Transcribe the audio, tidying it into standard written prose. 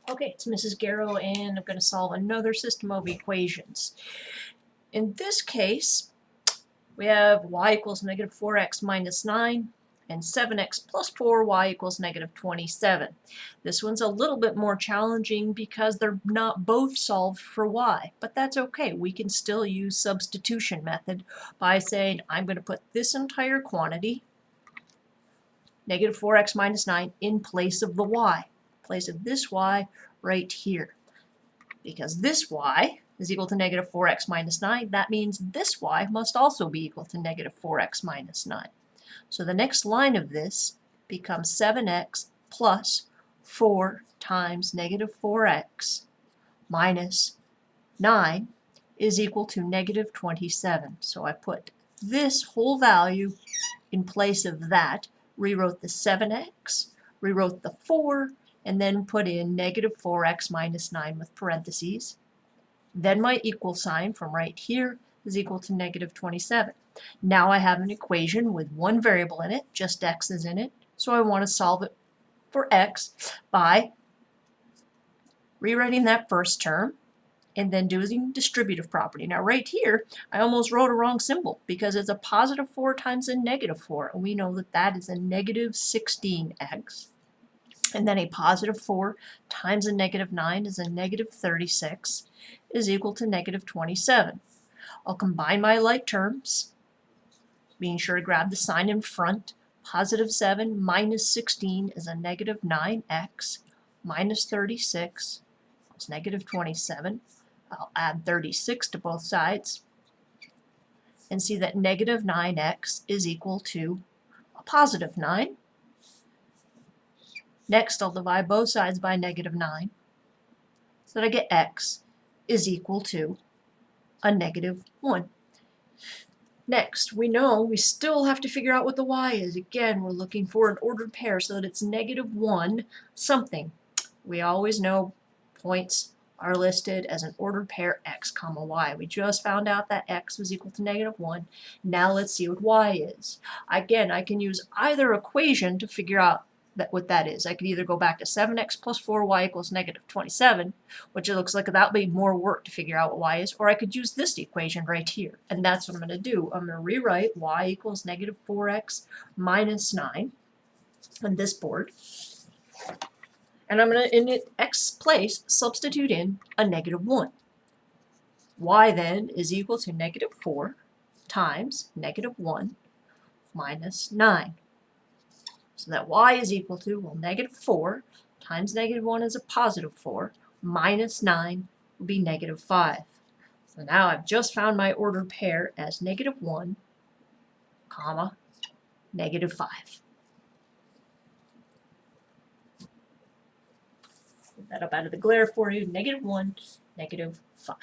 Okay, it's Mrs. Garrow, and I'm going to solve another system of equations. In this case, we have y equals negative 4x minus 9 and 7x plus 4, y equals negative 27. This one's a little bit more challenging because they're not both solved for y, but that's okay. We can still use substitution method by saying I'm going to put this entire quantity, negative 4x minus 9, in place of the y, in place of this y right here. Because this y is equal to negative 4x minus 9, that means this y must also be equal to negative 4x minus 9. So the next line of this becomes 7x plus 4 times negative 4x minus 9 is equal to negative 27. So I put this whole value in place of that, rewrote the 7x, rewrote the 4, and then put in negative 4x minus 9 with parentheses. Then my equal sign from right here is equal to negative 27. Now I have an equation with one variable in it, just x is in it, so I want to solve it for x by rewriting that first term and then doing distributive property. Now right here, I almost wrote a wrong symbol because it's a positive 4 times a negative 4, and we know that that is a negative 16x. And then a positive 4 times a negative 9 is a negative 36 is equal to negative 27. I'll combine my like terms, being sure to grab the sign in front. Positive 7 minus 16 is a negative 9x minus 36 is negative 27. I'll add 36 to both sides and see that negative 9x is equal to a positive 9. Next, I'll divide both sides by negative 9 so that I get x is equal to a negative 1. Next, we know we still have to figure out what the y is. Again, we're looking for an ordered pair so that it's negative 1 something. We always know points are listed as an ordered pair x comma y. We just found out that x was equal to negative 1. Now let's see what y is. Again, I can use either equation to figure out what that is. I could either go back to 7x plus 4y equals negative 27, which it looks like that'll be more work to figure out what y is, or I could use this equation right here. And that's what I'm going to do. I'm going to rewrite y equals negative 4x minus 9 on this board. And I'm going to, in its x place, substitute in a negative 1. Y then is equal to negative 4 times negative 1 minus 9. So that y is equal to, well, negative 4 times negative 1 is a positive 4, minus 9 would be negative 5. So now I've just found my ordered pair as negative 1, comma, negative 5. Put that up out of the glare for you, negative 1, negative 5.